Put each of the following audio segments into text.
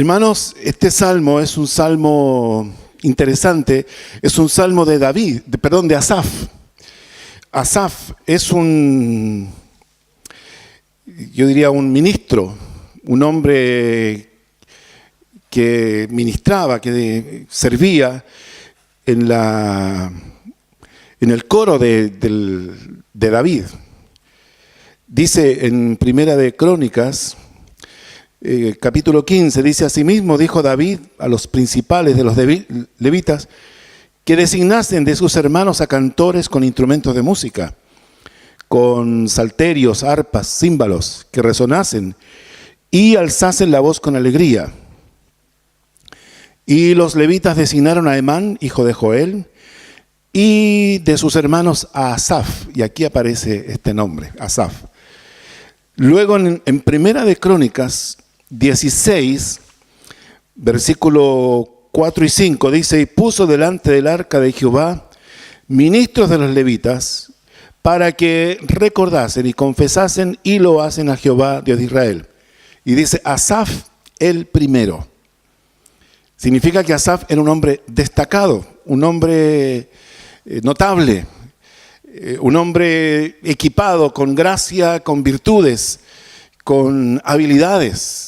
Hermanos, este salmo es un salmo interesante, es un salmo de de Asaf. Asaf es yo diría un ministro, un hombre que ministraba, que servía en el coro de David. Dice en Primera de Crónicas, capítulo 15, dice: asimismo dijo David a los principales de los levitas que designasen de sus hermanos a cantores con instrumentos de música, con salterios, arpas, címbalos, que resonasen y alzasen la voz con alegría. Y los levitas designaron a Emán, hijo de Joel, y de sus hermanos a Asaf, y aquí aparece este nombre, Asaf. Luego en Primera de Crónicas 16, versículo 4 y 5, dice: y puso delante del arca de Jehová ministros de los levitas, para que recordasen y confesasen y lo hacen a Jehová, Dios de Israel. Y dice: Asaf el primero. Significa que Asaf era un hombre destacado, un hombre notable, un hombre equipado con gracia, con virtudes, con habilidades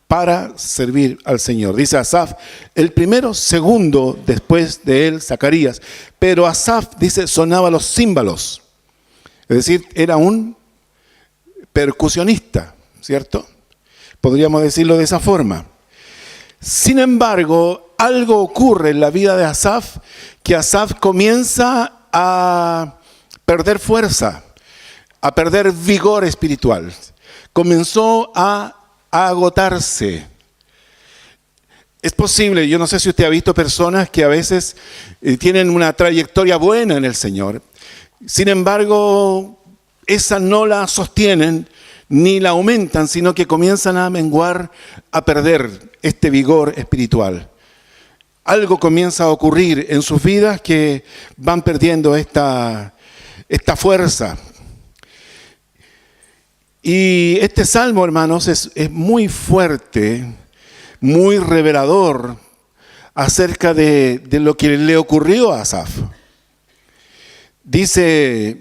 para servir al Señor. Dice Asaf, el primero, segundo, después de él, Zacarías. Pero Asaf, dice, sonaba los címbalos. Es decir, era un percusionista, ¿cierto? Podríamos decirlo de esa forma. Sin embargo, algo ocurre en la vida de Asaf, que Asaf comienza a perder fuerza, a perder vigor espiritual. Comenzó a agotarse. Es posible, yo no sé si usted ha visto personas que a veces tienen una trayectoria buena en el Señor. Sin embargo, esa no la sostienen ni la aumentan, sino que comienzan a menguar, a perder este vigor espiritual. Algo comienza a ocurrir en sus vidas que van perdiendo esta fuerza. Y este salmo, hermanos, es muy fuerte, muy revelador acerca de lo que le ocurrió a Asaf. Dice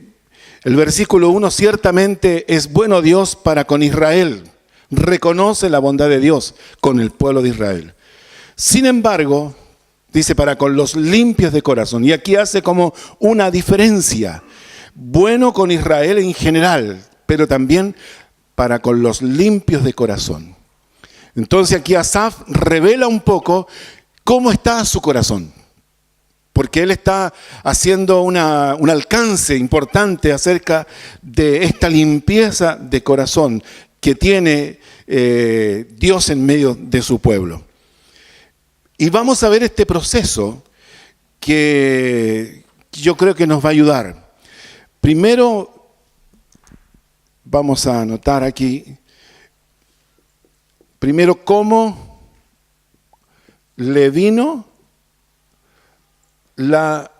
el versículo 1, ciertamente es bueno Dios para con Israel. Reconoce la bondad de Dios con el pueblo de Israel. Sin embargo, dice, para con los limpios de corazón. Y aquí hace como una diferencia. Bueno con Israel en general, pero también para con los limpios de corazón. Entonces aquí Asaf revela un poco cómo está su corazón. Porque él está haciendo un alcance importante acerca de esta limpieza de corazón que tiene Dios en medio de su pueblo. Y vamos a ver este proceso que yo creo que nos va a ayudar. Primero, vamos a anotar aquí, primero cómo le vino la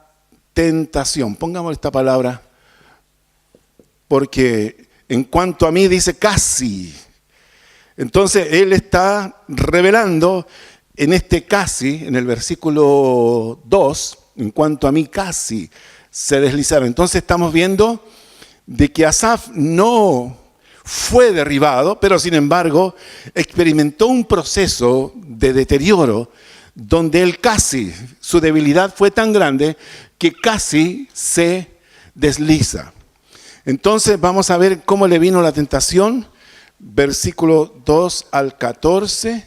tentación. Pongamos esta palabra, porque en cuanto a mí dice casi. Entonces él está revelando en este casi, en el versículo 2, en cuanto a mí casi se deslizaron. Entonces estamos viendo de que Asaf no fue derribado, pero sin embargo experimentó un proceso de deterioro donde él casi, su debilidad fue tan grande que casi se desliza. Entonces vamos a ver cómo le vino la tentación, versículo 2 al 14.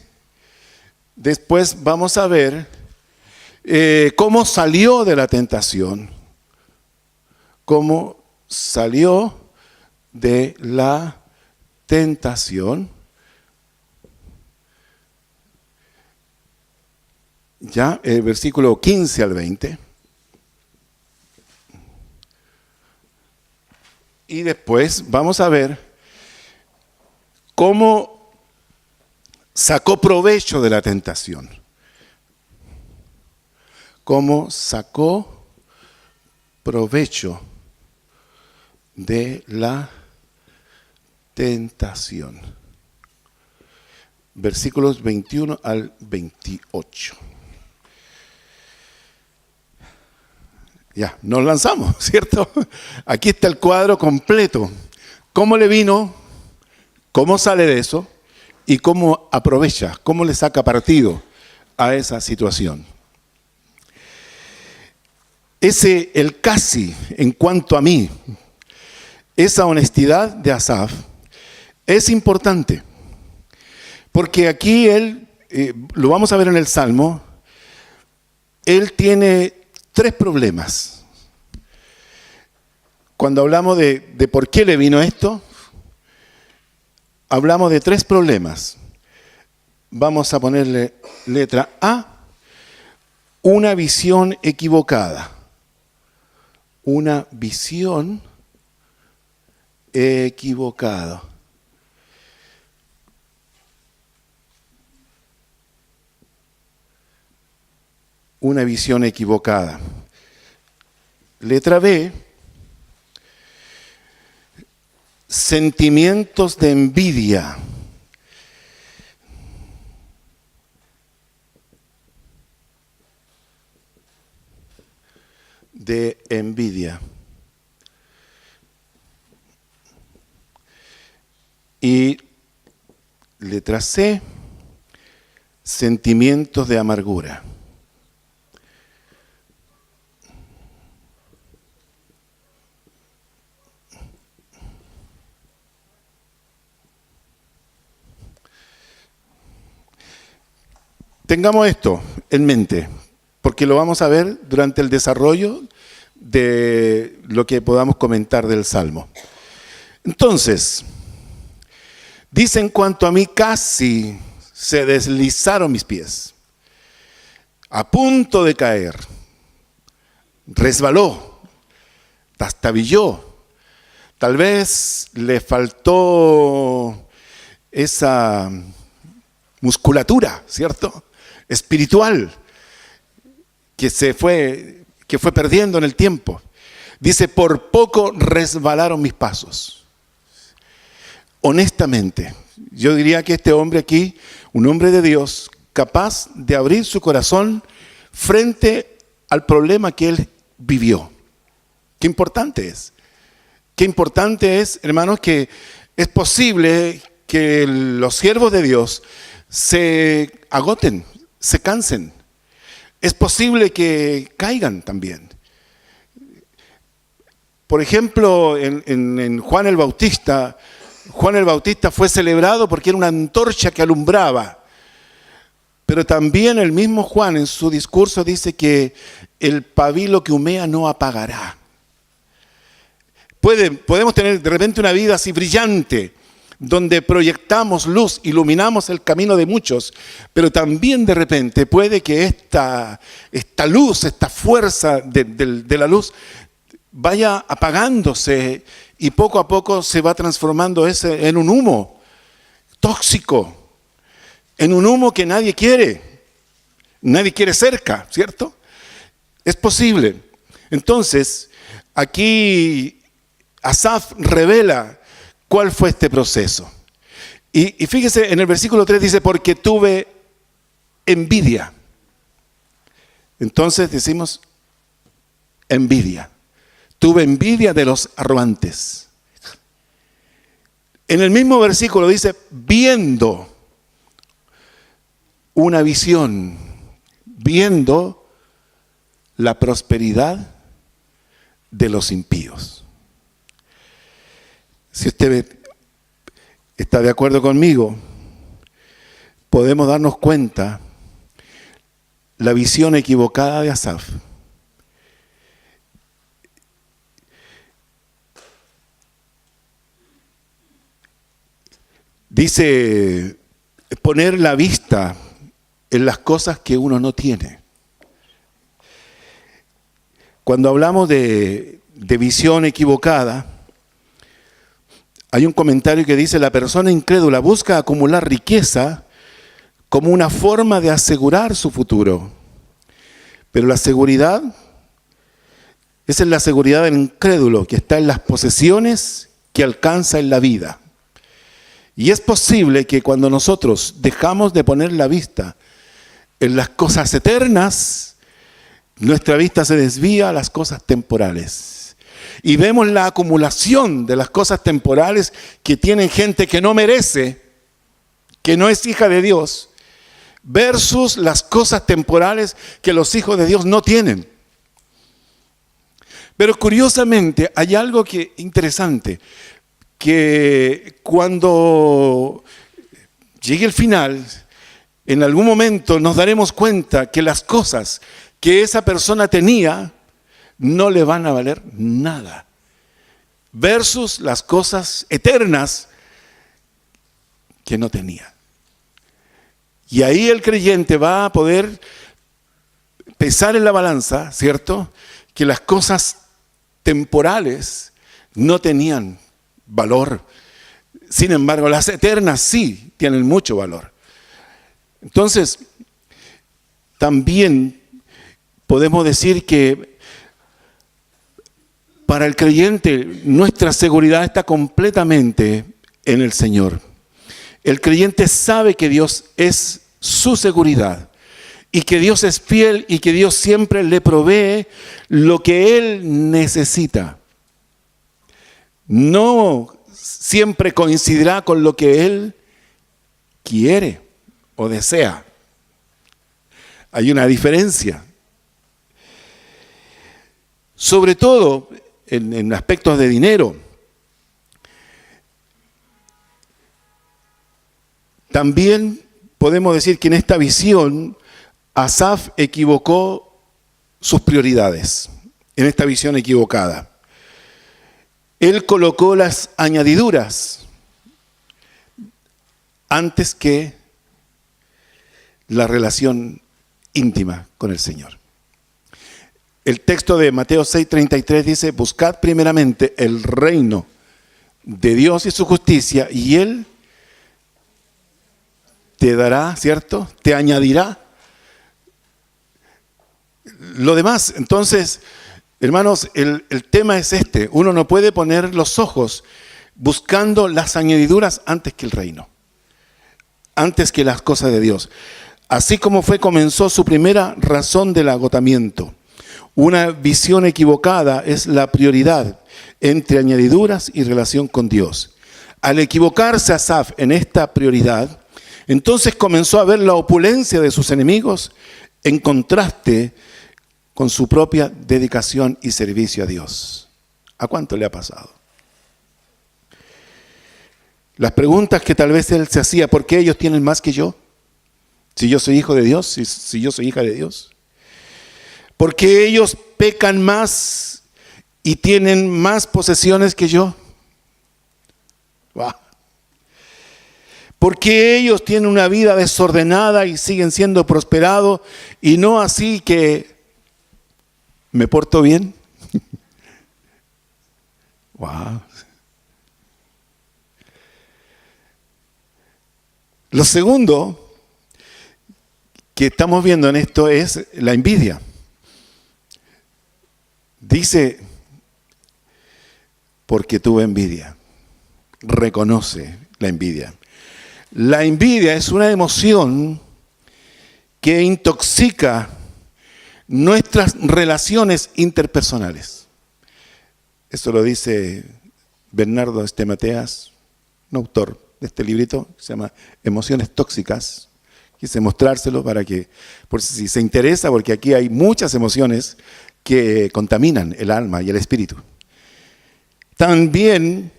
Después vamos a ver cómo salió de la tentación, cómo salió de la tentación. Ya, el versículo 15 al 20. Y después vamos a ver cómo sacó provecho de la tentación. Cómo sacó provecho de la tentación. versículos 21 al 28. Ya, nos lanzamos, ¿cierto? Aquí está el cuadro completo. ¿Cómo le vino? ¿Cómo sale de eso? ¿Y cómo aprovecha? ¿Cómo le saca partido a esa situación? El casi, en cuanto a mí, esa honestidad de Asaf es importante. Porque aquí él, lo vamos a ver en el Salmo, él tiene 3 problemas. Cuando hablamos de por qué le vino esto, hablamos de 3 problemas. Vamos a ponerle letra A, una visión equivocada. Una visión equivocada. Una visión equivocada. Letra B, sentimientos de envidia. De envidia. Y letra C, sentimientos de amargura. Tengamos esto en mente, porque lo vamos a ver durante el desarrollo de lo que podamos comentar del Salmo. Entonces, dice: en cuanto a mí, casi se deslizaron mis pies, a punto de caer, resbaló, trastabilló, tal vez le faltó esa musculatura, ¿cierto?, espiritual, que fue perdiendo en el tiempo. Dice: por poco resbalaron mis pasos. Honestamente, yo diría que este hombre aquí, un hombre de Dios, capaz de abrir su corazón frente al problema que él vivió. Qué importante es. Qué importante es, hermanos, que es posible que los siervos de Dios se agoten, se cansen. Es posible que caigan también. Por ejemplo, en Juan el Bautista fue celebrado porque era una antorcha que alumbraba. Pero también el mismo Juan en su discurso dice que el pabilo que humea no apagará. Podemos tener de repente una vida así brillante, donde proyectamos luz, iluminamos el camino de muchos, pero también de repente puede que esta luz, esta fuerza de la luz vaya apagándose y poco a poco se va transformando en un humo tóxico, en un humo que nadie quiere cerca, ¿cierto? Es posible. Entonces, aquí Asaf revela cuál fue este proceso. Y fíjese, en el versículo 3 dice: porque tuve envidia. Entonces decimos envidia. Tuve envidia de los arrogantes. En el mismo versículo dice: viendo una visión, viendo la prosperidad de los impíos. Si usted está de acuerdo conmigo, podemos darnos cuenta la visión equivocada de Asaf. Dice: poner la vista en las cosas que uno no tiene. Cuando hablamos de visión equivocada, hay un comentario que dice: la persona incrédula busca acumular riqueza como una forma de asegurar su futuro. Pero la seguridad, esa es la seguridad del incrédulo, que está en las posesiones que alcanza en la vida. Y es posible que cuando nosotros dejamos de poner la vista en las cosas eternas, nuestra vista se desvía a las cosas temporales. Y vemos la acumulación de las cosas temporales que tienen gente que no merece, que no es hija de Dios, versus las cosas temporales que los hijos de Dios no tienen. Pero curiosamente hay algo interesante, que cuando llegue el final, en algún momento nos daremos cuenta que las cosas que esa persona tenía no le van a valer nada, versus las cosas eternas que no tenía. Y ahí el creyente va a poder pesar en la balanza, ¿cierto?, que las cosas temporales no tenían valor. Sin embargo, las eternas sí tienen mucho valor. Entonces, también podemos decir que para el creyente nuestra seguridad está completamente en el Señor. El creyente sabe que Dios es su seguridad y que Dios es fiel y que Dios siempre le provee lo que él necesita. No siempre coincidirá con lo que él quiere o desea. Hay una diferencia. Sobre todo en aspectos de dinero. También podemos decir que en esta visión Asaf equivocó sus prioridades, en esta visión equivocada. Él colocó las añadiduras antes que la relación íntima con el Señor. El texto de Mateo 6:33 dice: buscad primeramente el reino de Dios y su justicia, y Él te dará, ¿cierto?, te añadirá lo demás. Entonces, hermanos, el tema es este. Uno no puede poner los ojos buscando las añadiduras antes que el reino, antes que las cosas de Dios. Así como comenzó su primera razón del agotamiento. Una visión equivocada es la prioridad entre añadiduras y relación con Dios. Al equivocarse Asaf en esta prioridad, entonces comenzó a ver la opulencia de sus enemigos en contraste con su propia dedicación y servicio a Dios. ¿A cuánto le ha pasado? Las preguntas que tal vez él se hacía: ¿por qué ellos tienen más que yo? Si yo soy hijo de Dios, si yo soy hija de Dios. ¿Por qué ellos pecan más y tienen más posesiones que yo? Wow. ¿Por qué ellos tienen una vida desordenada y siguen siendo prosperados y no así que me porto bien? Wow. Lo segundo que estamos viendo en esto es la envidia. Dice: porque tuve envidia. Reconoce la envidia. La envidia es una emoción que intoxica nuestras relaciones interpersonales. Eso lo dice Bernardo Estemateas, un autor de este librito que se llama Emociones Tóxicas. Quise mostrárselo para que, por si se interesa, porque aquí hay muchas emociones que contaminan el alma y el espíritu. También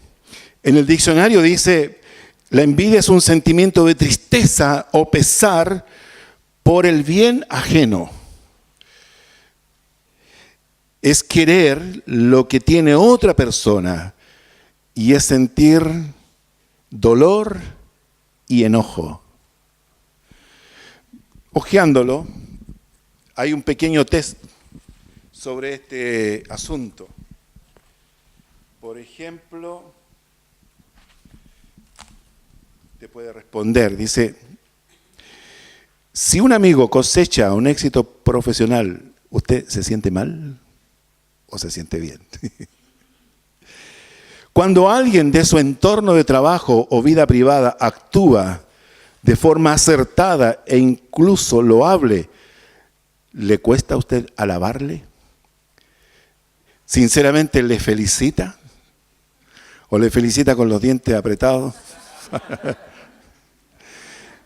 en el diccionario dice: la envidia es un sentimiento de tristeza o pesar por el bien ajeno. Es querer lo que tiene otra persona y es sentir dolor y enojo. Hojeándolo, hay un pequeño test sobre este asunto. Por ejemplo, te puede responder, dice: si un amigo cosecha un éxito profesional, ¿usted se siente mal o se siente bien? Cuando alguien de su entorno de trabajo o vida privada actúa de forma acertada e incluso loable, ¿le cuesta a usted alabarle? ¿Sinceramente le felicita? ¿O le felicita con los dientes apretados?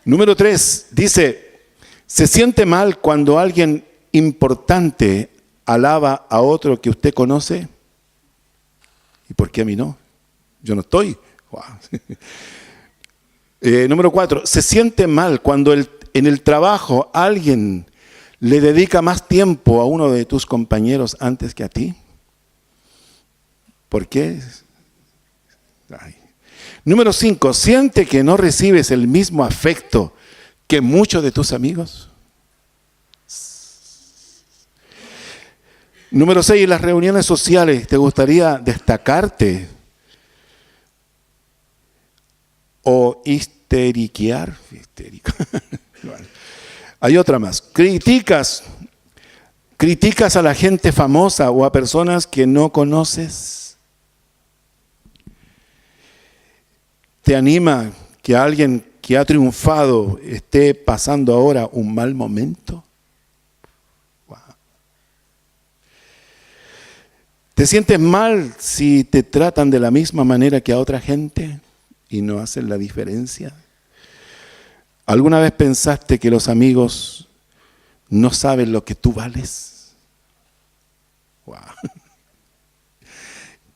Número 3, dice, ¿se siente mal cuando alguien importante alaba a otro que usted conoce? ¿Y por qué a mí no? Yo no estoy. Wow. Número 4, ¿se siente mal cuando en el trabajo alguien le dedica más tiempo a uno de tus compañeros antes que a ti? ¿Por qué? Ay. Número 5, ¿siente que no recibes el mismo afecto que muchos de tus amigos? Número 6, en las reuniones sociales, ¿te gustaría destacarte o histeriquear? Hay otra más. ¿Criticas a la gente famosa o a personas que no conoces? ¿Te anima que alguien que ha triunfado esté pasando ahora un mal momento? Wow. ¿Te sientes mal si te tratan de la misma manera que a otra gente y no hacen la diferencia? ¿Alguna vez pensaste que los amigos no saben lo que tú vales? Wow.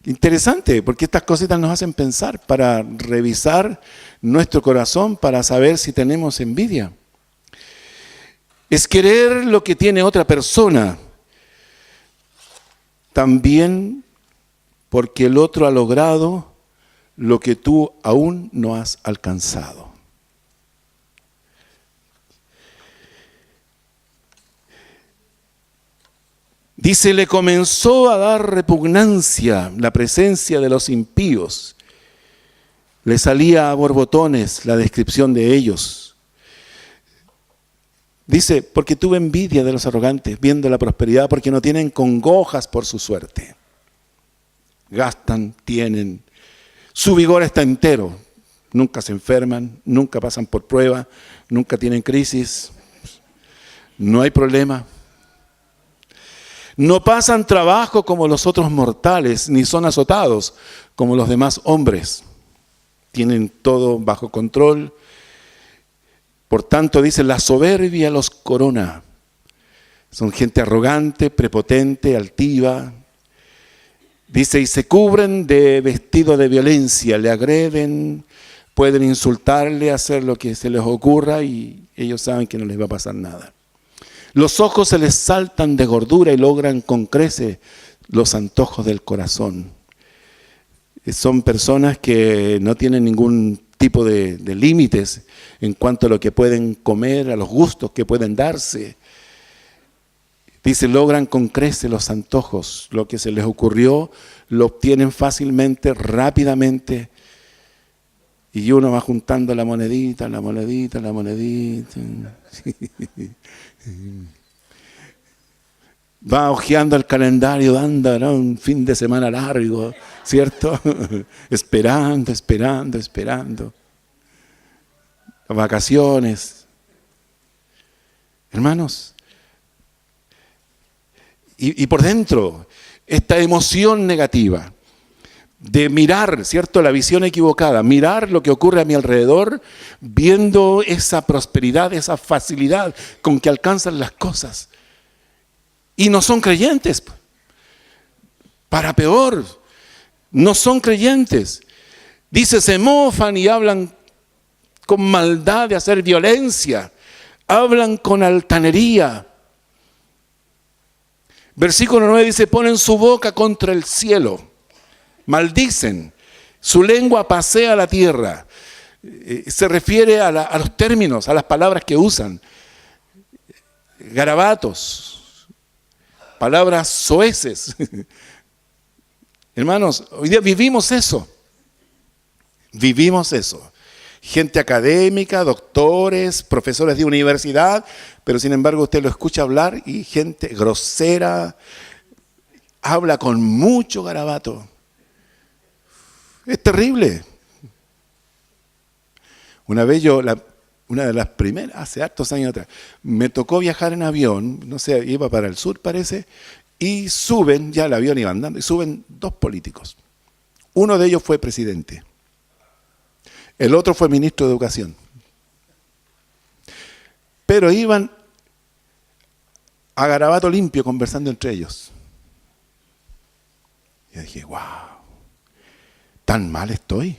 Interesante, porque estas cositas nos hacen pensar para revisar nuestro corazón, para saber si tenemos envidia. Es querer lo que tiene otra persona, también porque el otro ha logrado lo que tú aún no has alcanzado. Dice, le comenzó a dar repugnancia la presencia de los impíos. Le salía a borbotones la descripción de ellos. Dice, porque tuve envidia de los arrogantes, viendo la prosperidad, porque no tienen congojas por su suerte. Gastan, tienen. Su vigor está entero. Nunca se enferman, nunca pasan por prueba, nunca tienen crisis. No hay problema. No pasan trabajo como los otros mortales, ni son azotados como los demás hombres. Tienen todo bajo control. Por tanto, dice, la soberbia los corona. Son gente arrogante, prepotente, altiva. Dice, y se cubren de vestido de violencia, le agreden, pueden insultarle, hacer lo que se les ocurra y ellos saben que no les va a pasar nada. Los ojos se les saltan de gordura y logran con creces los antojos del corazón. Son personas que no tienen ningún tipo de límites en cuanto a lo que pueden comer, a los gustos que pueden darse. Dice, logran con creces los antojos. Lo que se les ocurrió lo obtienen fácilmente, rápidamente. Y uno va juntando la monedita, la monedita, la monedita. Va hojeando el calendario, dando, ¿no?, un fin de semana largo, ¿cierto? Esperando. Vacaciones. Hermanos, y por dentro, esta emoción negativa de mirar, ¿cierto?, la visión equivocada, mirar lo que ocurre a mi alrededor, viendo esa prosperidad, esa facilidad con que alcanzan las cosas. Y no son creyentes. Para peor, no son creyentes. Dice, se mofan y hablan con maldad de hacer violencia. Hablan con altanería. Versículo 9 dice, ponen su boca contra el cielo. Maldicen. Su lengua pasea la tierra. Se refiere a los términos, a las palabras que usan. Garabatos. Palabras soeces. Hermanos, hoy día vivimos eso. Vivimos eso. Gente académica, doctores, profesores de universidad, pero sin embargo usted lo escucha hablar y gente grosera, habla con mucho garabato. Es terrible. Una vez una de las primeras, hace hartos años atrás, me tocó viajar en avión, no sé, iba para el sur parece, y suben, ya el avión iba andando, y suben dos políticos. Uno de ellos fue presidente. El otro fue ministro de Educación. Pero iban a garabato limpio conversando entre ellos. Y dije, wow, ¿tan mal estoy?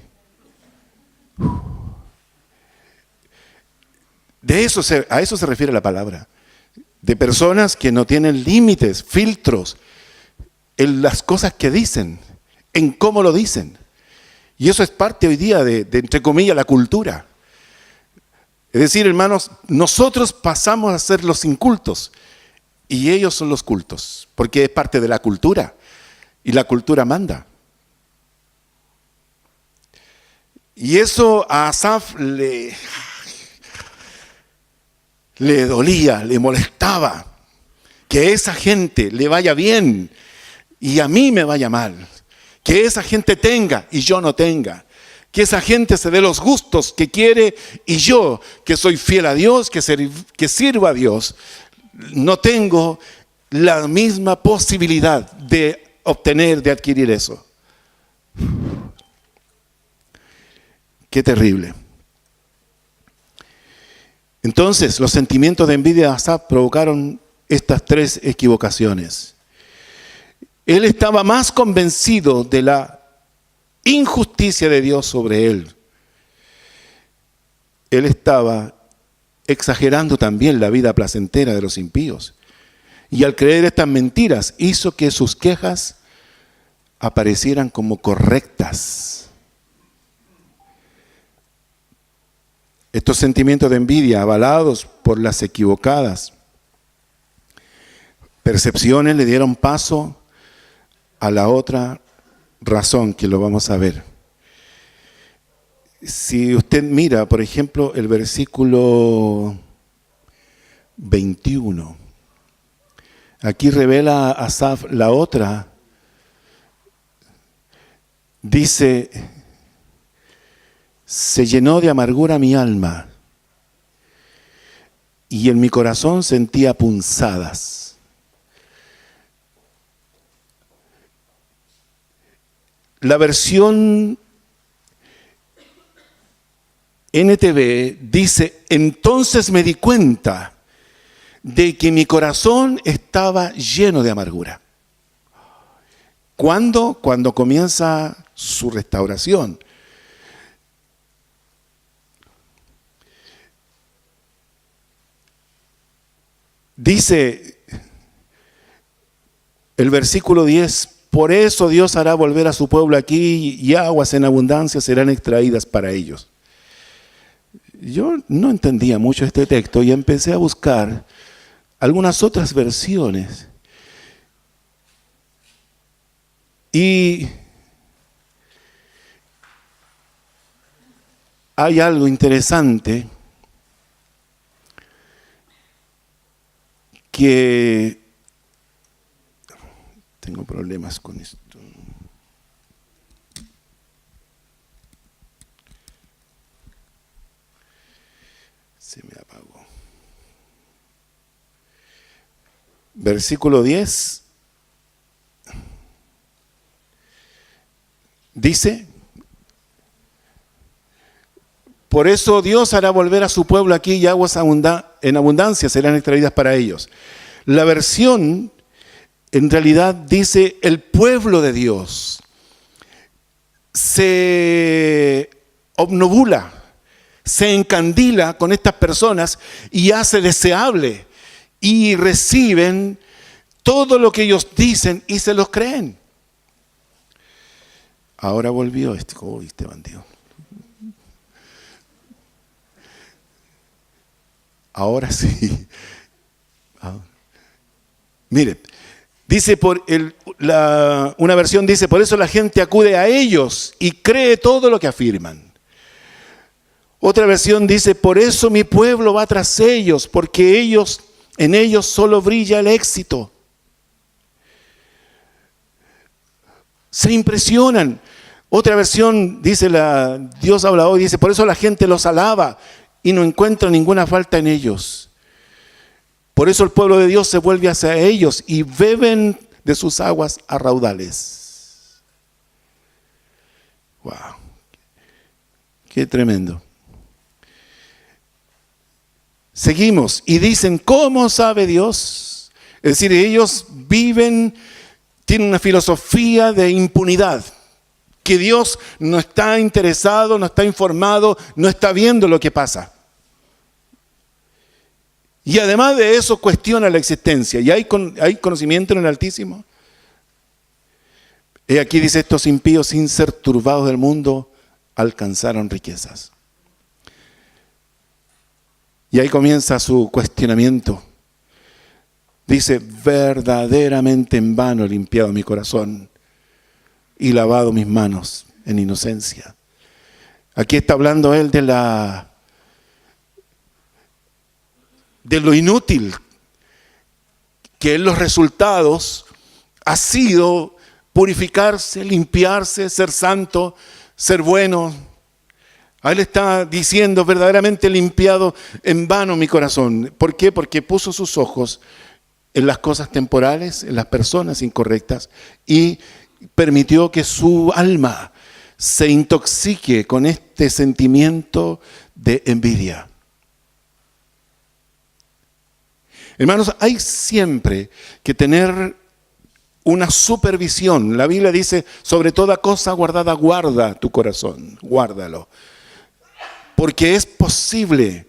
A eso se refiere la palabra. De personas que no tienen límites, filtros en las cosas que dicen, en cómo lo dicen. Y eso es parte hoy día de entre comillas, la cultura. Es decir, hermanos, nosotros pasamos a ser los incultos y ellos son los cultos, porque es parte de la cultura y la cultura manda. Y eso a Asaf le dolía, le molestaba, que esa gente le vaya bien y a mí me vaya mal, que esa gente tenga y yo no tenga, que esa gente se dé los gustos que quiere y yo, que soy fiel a Dios, que sirvo a Dios, no tengo la misma posibilidad de obtener, de adquirir eso. Qué terrible. Entonces, los sentimientos de envidia de Asaf provocaron estas tres equivocaciones. Él estaba más convencido de la injusticia de Dios sobre él. Él estaba exagerando también la vida placentera de los impíos. Y al creer estas mentiras, hizo que sus quejas aparecieran como correctas. Estos sentimientos de envidia, avalados por las equivocadas percepciones, le dieron paso a la otra razón que lo vamos a ver. Si usted mira, por ejemplo, el versículo 21, aquí revela a Asaf la otra. Dice, se llenó de amargura mi alma y en mi corazón sentía punzadas. La versión NTV dice, entonces me di cuenta de que mi corazón estaba lleno de amargura. ¿Cuándo? Cuando comienza su restauración. Dice el versículo 10, por eso Dios hará volver a su pueblo aquí y aguas en abundancia serán extraídas para ellos. Yo no entendía mucho este texto y empecé a buscar algunas otras versiones. Y hay algo interesante que tengo problemas con esto. Se me apagó. Versículo 10 dice, por eso Dios hará volver a su pueblo aquí y aguas en abundancia serán extraídas para ellos. La versión en realidad dice el pueblo de Dios se obnubula, se encandila con estas personas y hace deseable y reciben todo lo que ellos dicen y se los creen. Ahora volvió este bandido. Ahora sí. Mire, dice una versión dice, por eso la gente acude a ellos y cree todo lo que afirman. Otra versión dice, por eso mi pueblo va tras ellos, porque en ellos solo brilla el éxito. Se impresionan Otra versión dice, Dios habla hoy, dice, por eso la gente los alaba y no encuentra ninguna falta en ellos. Por eso el pueblo de Dios se vuelve hacia ellos y beben de sus aguas a raudales. Wow, qué tremendo. Seguimos y dicen, ¿cómo sabe Dios? Es decir, ellos viven, tienen una filosofía de impunidad. Que Dios no está interesado, no está informado, no está viendo lo que pasa. Y además de eso cuestiona la existencia. ¿Y hay conocimiento en el Altísimo? Y aquí dice, estos impíos sin ser turbados del mundo alcanzaron riquezas. Y ahí comienza su cuestionamiento. Dice, verdaderamente en vano he limpiado mi corazón y lavado mis manos en inocencia. Aquí está hablando él de lo inútil que en los resultados ha sido purificarse, limpiarse, ser santo, ser bueno. A él está diciendo, verdaderamente limpiado en vano mi corazón. ¿Por qué? Porque puso sus ojos en las cosas temporales, en las personas incorrectas y permitió que su alma se intoxique con este sentimiento de envidia. Hermanos, hay siempre que tener una supervisión. La Biblia dice, sobre toda cosa guardada, guarda tu corazón, guárdalo. Porque es posible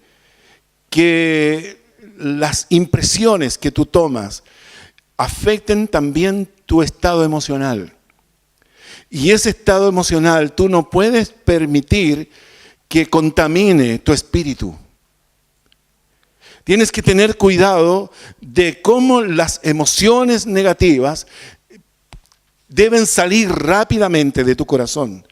que las impresiones que tú tomas afecten también tu estado emocional. Y ese estado emocional tú no puedes permitir que contamine tu espíritu. Tienes que tener cuidado de cómo las emociones negativas deben salir rápidamente de tu corazón.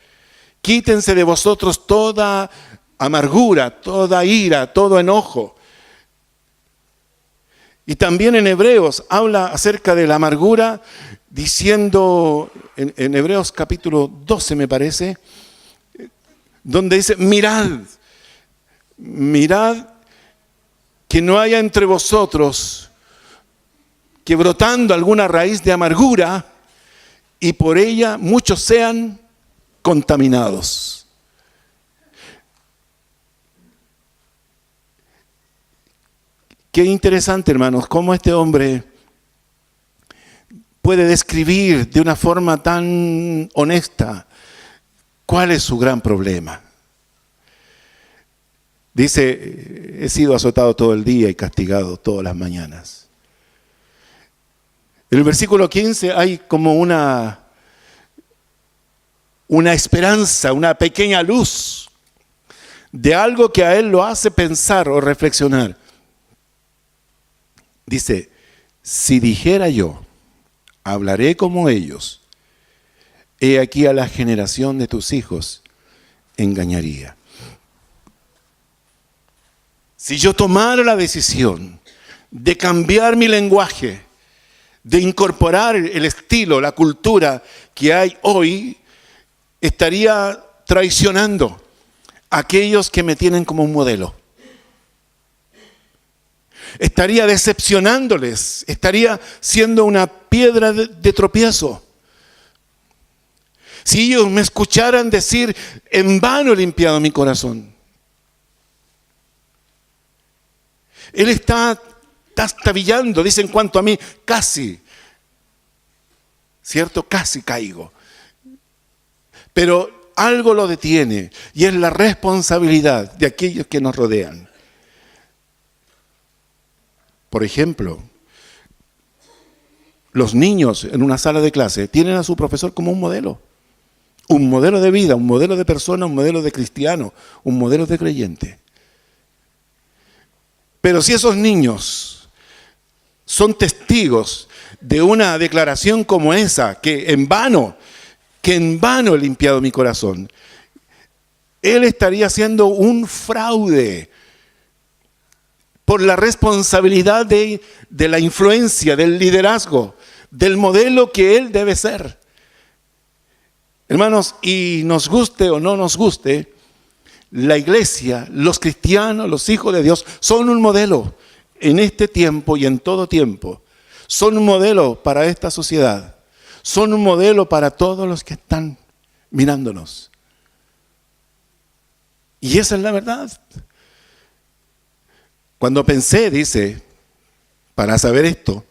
Quítense de vosotros toda amargura, toda ira, todo enojo. Y también en Hebreos habla acerca de la amargura, diciendo, en Hebreos capítulo 12 me parece, donde dice, mirad que no haya entre vosotros que brotando alguna raíz de amargura y por ella muchos sean contaminados. Qué interesante, hermanos, cómo este hombre puede describir de una forma tan honesta cuál es su gran problema. Dice, he sido azotado todo el día y castigado todas las mañanas. En el versículo 15 hay como una esperanza, una pequeña luz de algo que a él lo hace pensar o reflexionar. Dice, si dijera yo, hablaré como ellos, he aquí a la generación de tus hijos engañaría. Si yo tomara la decisión de cambiar mi lenguaje, de incorporar el estilo, la cultura que hay hoy, estaría traicionando a aquellos que me tienen como un modelo. Estaría decepcionándoles, estaría siendo una piedra de tropiezo. Si ellos me escucharan decir, en vano he limpiado mi corazón. Él está trastabillando, dice en cuanto a mí, casi, ¿cierto? Casi caigo. Pero algo lo detiene y es la responsabilidad de aquellos que nos rodean. Por ejemplo, los niños en una sala de clase tienen a su profesor como un modelo de vida, un modelo de persona, un modelo de cristiano, un modelo de creyente. Pero si esos niños son testigos de una declaración como esa, que en vano he limpiado mi corazón, él estaría haciendo un fraude por la responsabilidad de la influencia, del liderazgo, del modelo que él debe ser. Hermanos, y nos guste o no nos guste, la iglesia, los cristianos, los hijos de Dios, son un modelo en este tiempo y en todo tiempo. Son un modelo para esta sociedad. Son un modelo para todos los que están mirándonos. Y esa es la verdad. Cuando pensé, dice, para saber esto,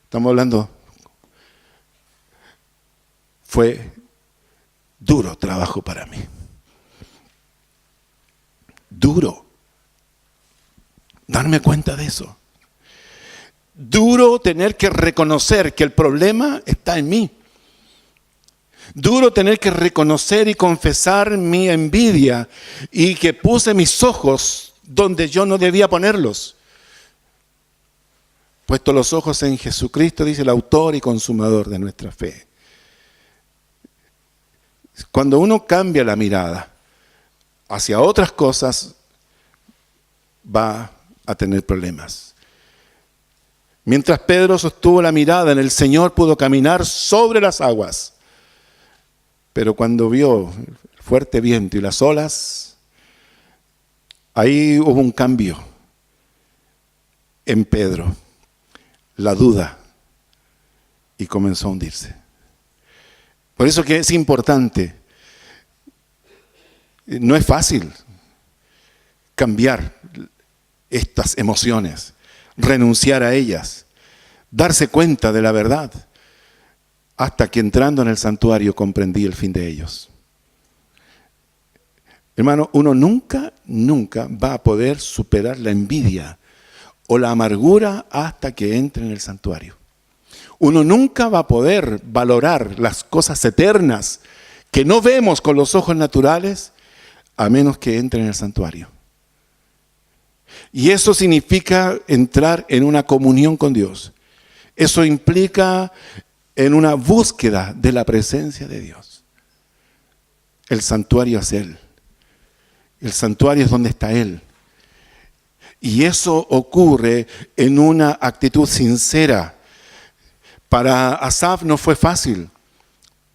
estamos hablando, fue duro trabajo para mí. Duro. Darme cuenta de eso. Duro tener que reconocer que el problema está en mí. Duro tener que reconocer y confesar mi envidia y que puse mis ojos donde yo no debía ponerlos. Puesto los ojos en Jesucristo, dice el autor y consumador de nuestra fe. Cuando uno cambia la mirada hacia otras cosas, va a tener problemas. Mientras Pedro sostuvo la mirada en el Señor, pudo caminar sobre las aguas. Pero cuando vio el fuerte viento y las olas, ahí hubo un cambio en Pedro, la duda, y comenzó a hundirse. Por eso que es importante, no es fácil cambiar estas emociones, renunciar a ellas, darse cuenta de la verdad, hasta que entrando en el santuario comprendí el fin de ellos. Hermano, uno nunca va a poder superar la envidia o la amargura hasta que entre en el santuario. Uno nunca va a poder valorar las cosas eternas que no vemos con los ojos naturales a menos que entre en el santuario. Y eso significa entrar en una comunión con Dios. Eso implica en una búsqueda de la presencia de Dios. El santuario es Él. El santuario es donde está Él. Y eso ocurre en una actitud sincera. Para Asaf no fue fácil.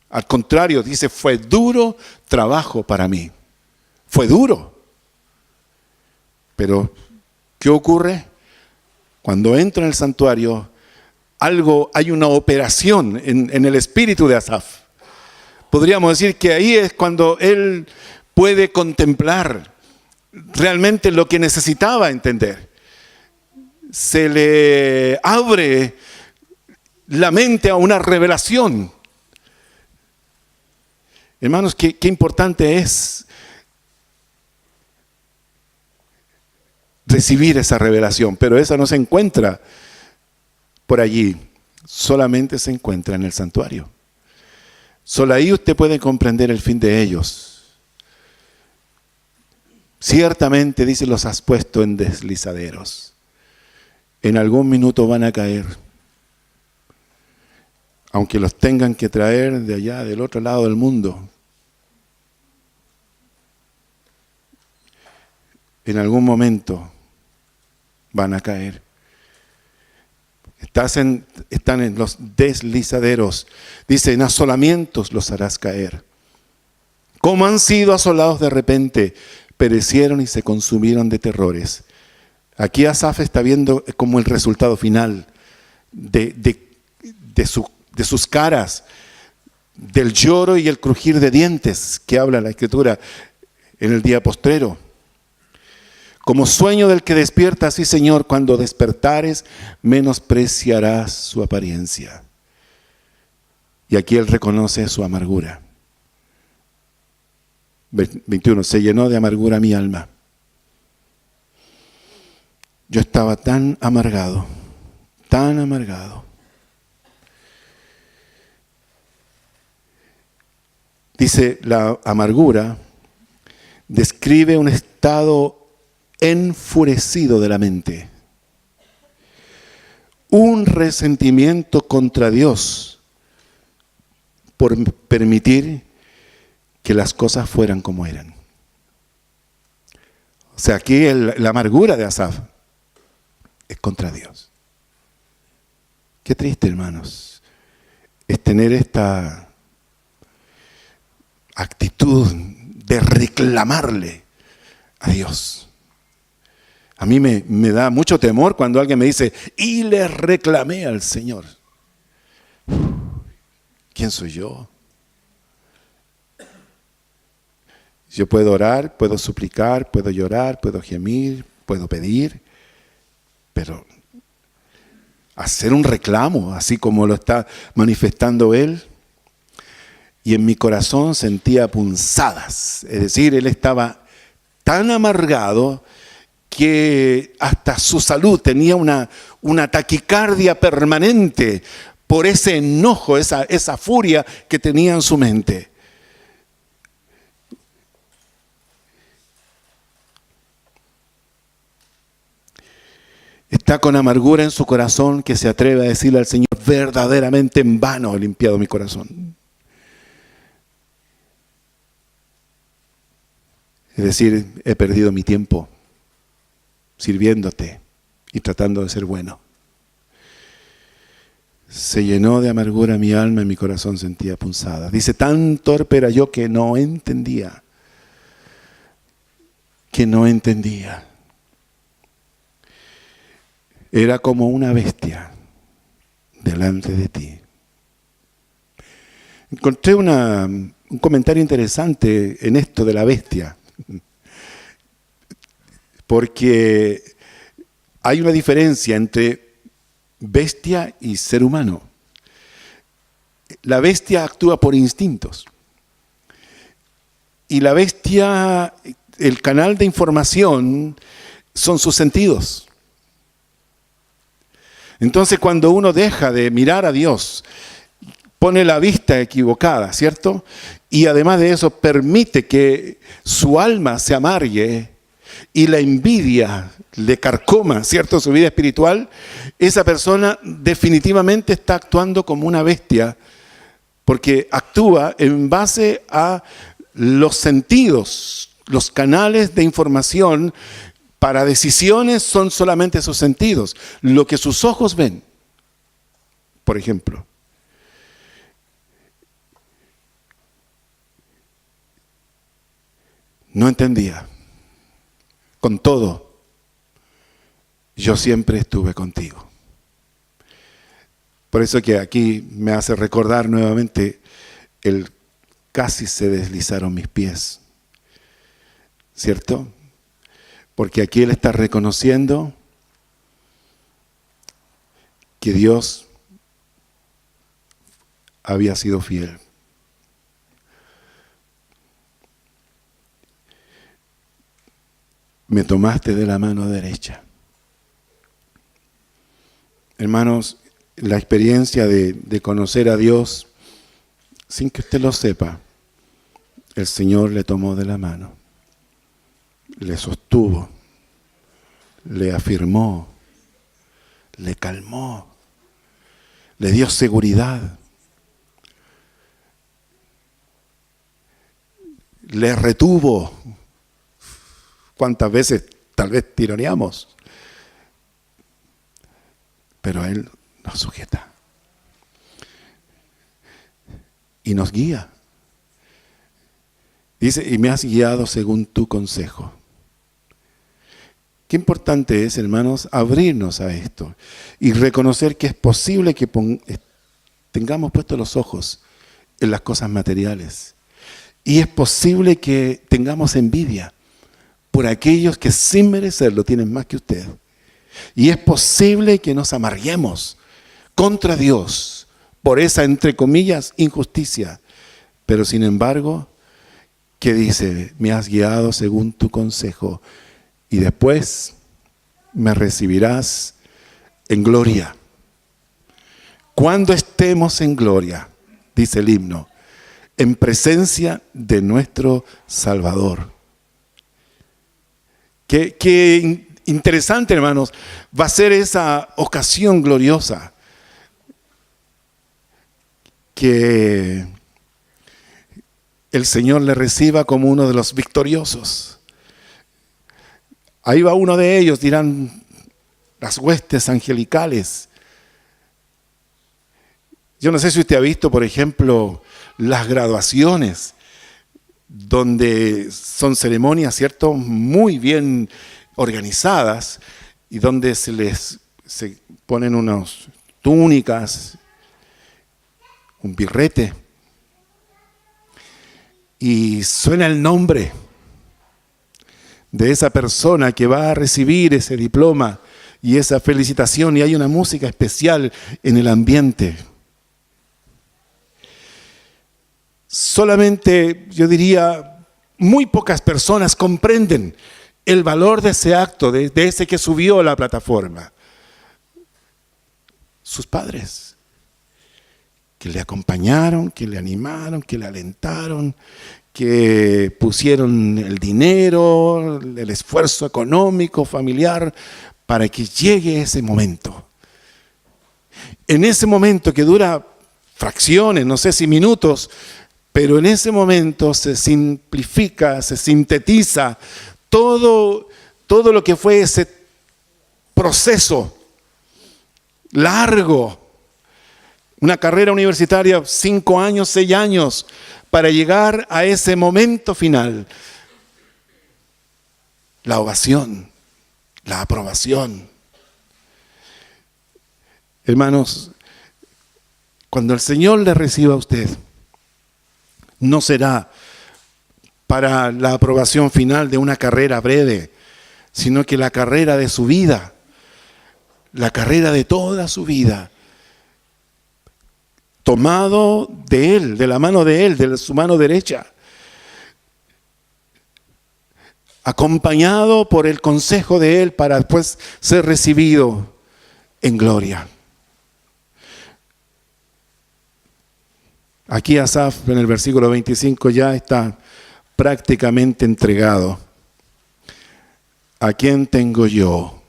Al contrario, dice, fue duro trabajo para mí. Fue duro. Pero, ¿qué ocurre? Cuando entra en el santuario, hay una operación en el espíritu de Asaf. Podríamos decir que ahí es cuando él puede contemplar realmente lo que necesitaba entender. Se le abre la mente a una revelación. Hermanos, qué importante es recibir esa revelación, pero esa no se encuentra por allí, solamente se encuentra en el santuario. Solo ahí usted puede comprender el fin de ellos. Ciertamente, dice, los has puesto en deslizaderos. En algún minuto van a caer. Aunque los tengan que traer de allá, del otro lado del mundo. En algún momento van a caer. Están en los deslizaderos. Dice, en asolamientos los harás caer. Como han sido asolados de repente, perecieron y se consumieron de terrores. Aquí Asaf está viendo como el resultado final de sus caras, del lloro y el crujir de dientes que habla la Escritura en el día postrero. Como sueño del que despierta, así Señor, cuando despertares, menospreciarás su apariencia. Y aquí él reconoce su amargura. 21, se llenó de amargura mi alma. Yo estaba tan amargado, tan amargado. Dice, la amargura describe un estado enfurecido de la mente. Un resentimiento contra Dios por permitir que las cosas fueran como eran. O sea, aquí la amargura de Asaf es contra Dios. Qué triste, hermanos, es tener esta actitud de reclamarle a Dios. A mí me da mucho temor cuando alguien me dice, y le reclamé al Señor. ¿Quién soy yo? Yo puedo orar, puedo suplicar, puedo llorar, puedo gemir, puedo pedir, pero hacer un reclamo, así como lo está manifestando él. Y en mi corazón sentía punzadas, es decir, él estaba tan amargado que hasta su salud tenía una taquicardia permanente por ese enojo, esa furia que tenía en su mente. Está con amargura en su corazón que se atreve a decirle al Señor, verdaderamente en vano he limpiado mi corazón. Es decir, he perdido mi tiempo sirviéndote y tratando de ser bueno. Se llenó de amargura mi alma y mi corazón sentía punzadas. Dice, tan torpe era yo que no entendía. Era como una bestia delante de ti. Encontré un comentario interesante en esto de la bestia. Porque hay una diferencia entre bestia y ser humano. La bestia actúa por instintos. Y la bestia, el canal de información son sus sentidos. Entonces, cuando uno deja de mirar a Dios, pone la vista equivocada, ¿cierto? Y además de eso, permite que su alma se amargue y la envidia le carcoma, ¿cierto?, su vida espiritual. Esa persona definitivamente está actuando como una bestia, porque actúa en base a los sentidos, los canales de información. Para decisiones son solamente sus sentidos, lo que sus ojos ven, por ejemplo. No entendía. Con todo, yo siempre estuve contigo. Por eso que aquí me hace recordar nuevamente el casi se deslizaron mis pies, ¿cierto? Porque aquí él está reconociendo que Dios había sido fiel. Me tomaste de la mano derecha. Hermanos, la experiencia de conocer a Dios, sin que usted lo sepa, el Señor le tomó de la mano, le sostuvo, le afirmó, le calmó, le dio seguridad, le retuvo. ¿Cuántas veces tal vez tironeamos? Pero Él nos sujeta y nos guía. Dice, y me has guiado según tu consejo. Qué importante es, hermanos, abrirnos a esto y reconocer que es posible que tengamos puestos los ojos en las cosas materiales. Y es posible que tengamos envidia por aquellos que sin merecerlo tienen más que usted. Y es posible que nos amarguemos contra Dios por esa, entre comillas, injusticia. Pero sin embargo, ¿qué dice? Me has guiado según tu consejo y después me recibirás en gloria. Cuando estemos en gloria, dice el himno, en presencia de nuestro Salvador. Qué interesante, hermanos, va a ser esa ocasión gloriosa que el Señor le reciba como uno de los victoriosos. Ahí va uno de ellos, dirán las huestes angelicales. Yo no sé si usted ha visto, por ejemplo, las graduaciones donde son ceremonias, ¿cierto?, muy bien organizadas y donde se ponen unas túnicas, un birrete, y suena el nombre de esa persona que va a recibir ese diploma y esa felicitación, y hay una música especial en el ambiente. Solamente, yo diría, muy pocas personas comprenden el valor de ese acto, de ese que subió a la plataforma. Sus padres, que le acompañaron, que le animaron, que le alentaron, que pusieron el dinero, el esfuerzo económico, familiar, para que llegue ese momento. En ese momento que dura fracciones, no sé si minutos, pero en ese momento se simplifica, se sintetiza todo lo que fue ese proceso largo. Una carrera universitaria, 5 años, 6 años, para llegar a ese momento final. La ovación, la aprobación. Hermanos, cuando el Señor le reciba a usted, no será para la aprobación final de una carrera breve, sino que la carrera de su vida, la carrera de toda su vida, tomado de Él, de la mano de Él, de su mano derecha, acompañado por el consejo de Él para después ser recibido en gloria. Aquí Asaf en el versículo 25 ya está prácticamente entregado. ¿A quién tengo yo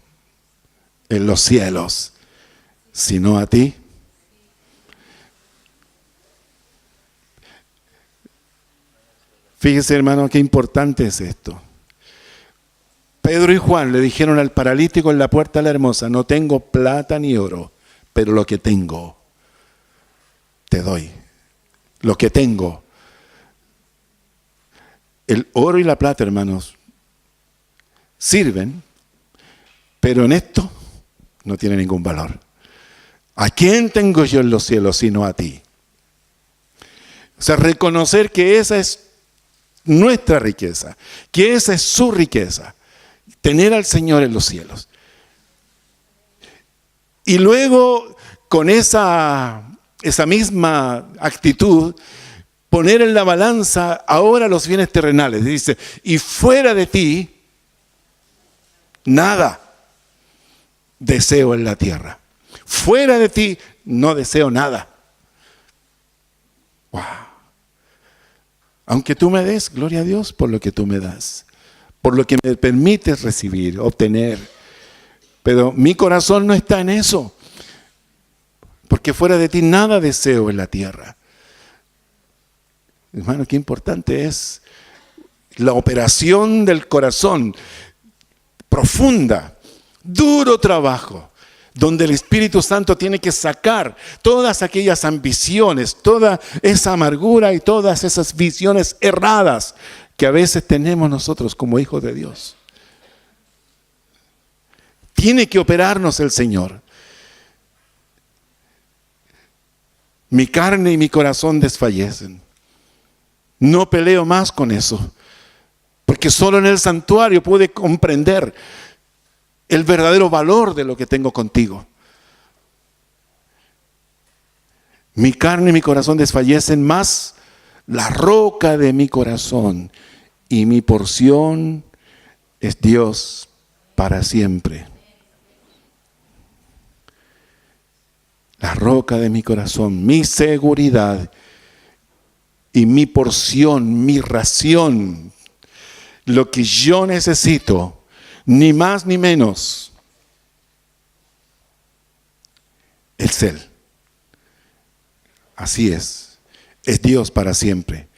en los cielos sino a ti? Fíjese, hermano, qué importante es esto. Pedro y Juan le dijeron al paralítico en la puerta de la hermosa: no tengo plata ni oro, pero lo que tengo te doy. Lo que tengo. El oro y la plata, hermanos, sirven, pero en esto no tiene ningún valor. ¿A quién tengo yo en los cielos sino a ti? O sea, reconocer que esa es nuestra riqueza, que esa es su riqueza, tener al Señor en los cielos. Y luego, con esa misma actitud, poner en la balanza ahora los bienes terrenales. Dice, y fuera de ti, nada deseo en la tierra. Fuera de ti, no deseo nada. Wow. Aunque tú me des, gloria a Dios por lo que tú me das, por lo que me permites recibir, obtener. Pero mi corazón no está en eso, porque fuera de ti nada deseo en la tierra. Hermano, qué importante es la operación del corazón, profunda, duro trabajo, donde el Espíritu Santo tiene que sacar todas aquellas ambiciones, toda esa amargura y todas esas visiones erradas que a veces tenemos nosotros como hijos de Dios. Tiene que operarnos el Señor. Mi carne y mi corazón desfallecen. No peleo más con eso, porque solo en el santuario pude comprender el verdadero valor de lo que tengo contigo. Mi carne y mi corazón desfallecen, más la roca de mi corazón y mi porción es Dios para siempre. La roca de mi corazón, mi seguridad y mi porción, mi ración, lo que yo necesito, ni más ni menos, es Él. Así es Dios para siempre.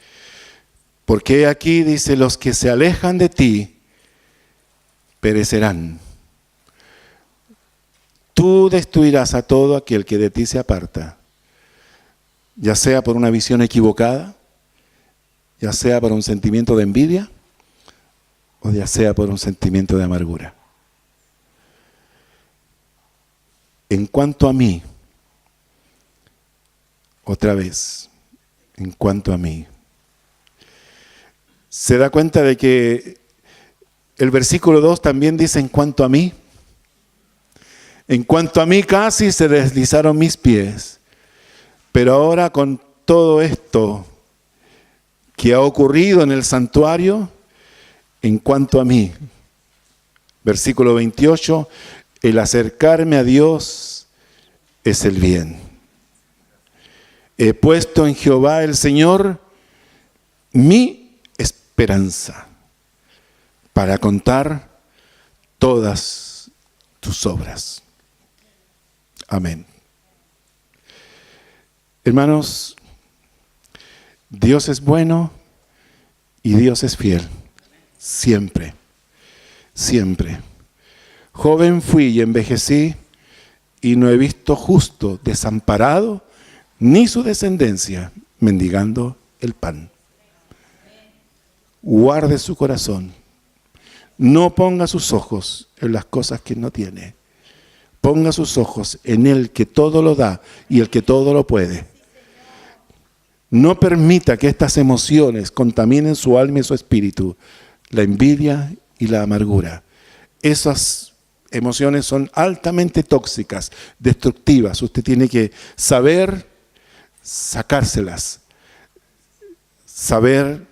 Porque aquí dice, los que se alejan de ti perecerán. Tú destruirás a todo aquel que de ti se aparta, ya sea por una visión equivocada, ya sea por un sentimiento de envidia o ya sea por un sentimiento de amargura. En cuanto a mí, otra vez, en cuanto a mí, se da cuenta de que el versículo 2 también dice en cuanto a mí. En cuanto a mí casi se deslizaron mis pies, pero ahora con todo esto que ha ocurrido en el santuario, en cuanto a mí, versículo 28, el acercarme a Dios es el bien. He puesto en Jehová el Señor mi esperanza para contar todas tus obras. Amén. Hermanos, Dios es bueno y Dios es fiel. Siempre, siempre. Joven fui y envejecí y no he visto justo desamparado ni su descendencia mendigando el pan. Guarde su corazón. No ponga sus ojos en las cosas que no tiene. Ponga sus ojos en el que todo lo da y el que todo lo puede. No permita que estas emociones contaminen su alma y su espíritu. La envidia y la amargura. Esas emociones son altamente tóxicas, destructivas. Usted tiene que saber sacárselas. Saber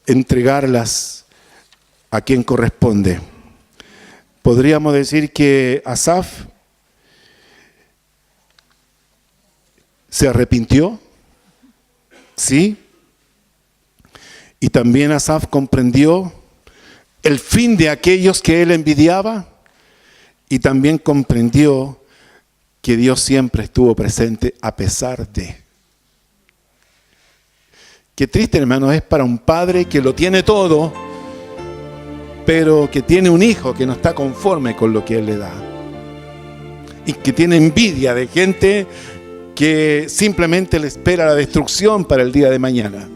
entregarlas a quien corresponde. Podríamos decir que Asaf se arrepintió, ¿sí? Y también Asaf comprendió el fin de aquellos que él envidiaba y también comprendió que Dios siempre estuvo presente a pesar de. Qué triste, hermano, es para un padre que lo tiene todo, pero que tiene un hijo que no está conforme con lo que él le da. Y que tiene envidia de gente que simplemente le espera la destrucción para el día de mañana.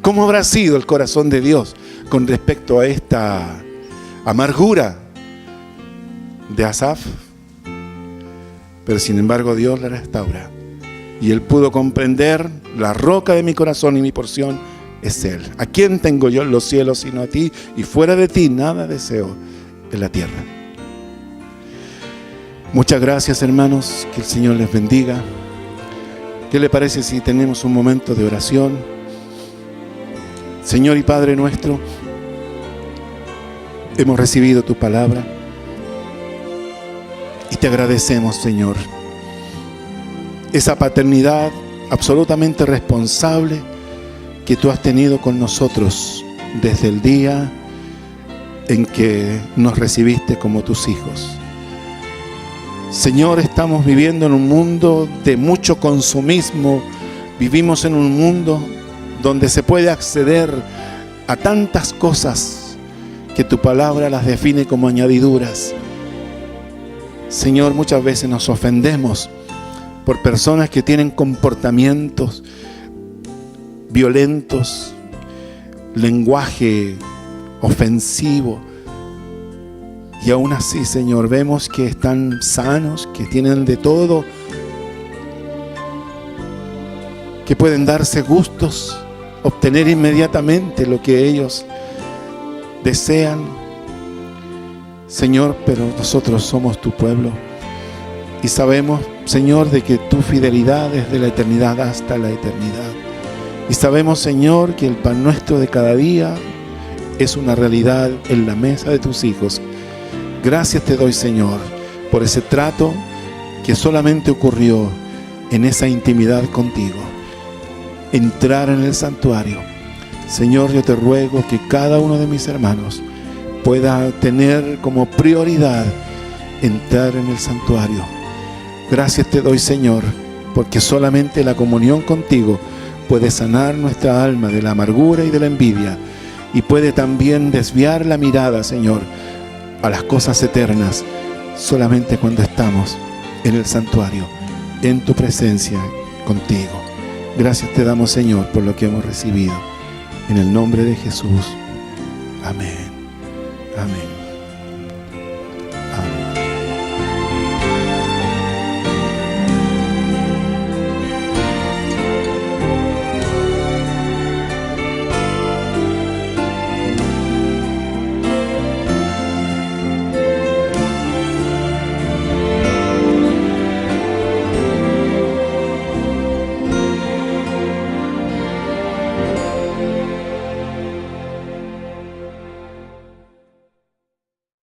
¿Cómo habrá sido el corazón de Dios con respecto a esta amargura de Asaf? Pero sin embargo Dios la restaura. Y él pudo comprender: la roca de mi corazón y mi porción es Él. ¿A quién tengo yo en los cielos sino a ti? Y fuera de ti nada deseo en la tierra. Muchas gracias, hermanos. Que el Señor les bendiga. ¿Qué le parece si tenemos un momento de oración? Señor y Padre nuestro, hemos recibido tu palabra y te agradecemos, Señor, esa paternidad absolutamente responsable que tú has tenido con nosotros desde el día en que nos recibiste como tus hijos. Señor, estamos viviendo en un mundo de mucho consumismo. Vivimos en un mundo donde se puede acceder a tantas cosas que tu palabra las define como añadiduras. Señor, muchas veces nos ofendemos por personas que tienen comportamientos violentos, lenguaje ofensivo. Y aún así, Señor, vemos que están sanos, que tienen de todo, que pueden darse gustos, obtener inmediatamente lo que ellos desean. Señor, pero nosotros somos tu pueblo y sabemos, Señor, de que tu fidelidad es de la eternidad hasta la eternidad. Y sabemos, Señor, que el pan nuestro de cada día es una realidad en la mesa de tus hijos. Gracias te doy, Señor, por ese trato que solamente ocurrió en esa intimidad contigo. Entrar en el santuario. Señor, yo te ruego que cada uno de mis hermanos pueda tener como prioridad entrar en el santuario. Gracias te doy, Señor, porque solamente la comunión contigo puede sanar nuestra alma de la amargura y de la envidia, y puede también desviar la mirada, Señor, a las cosas eternas, solamente cuando estamos en el santuario, en tu presencia contigo. Gracias te damos, Señor, por lo que hemos recibido. En el nombre de Jesús. Amén. Amén.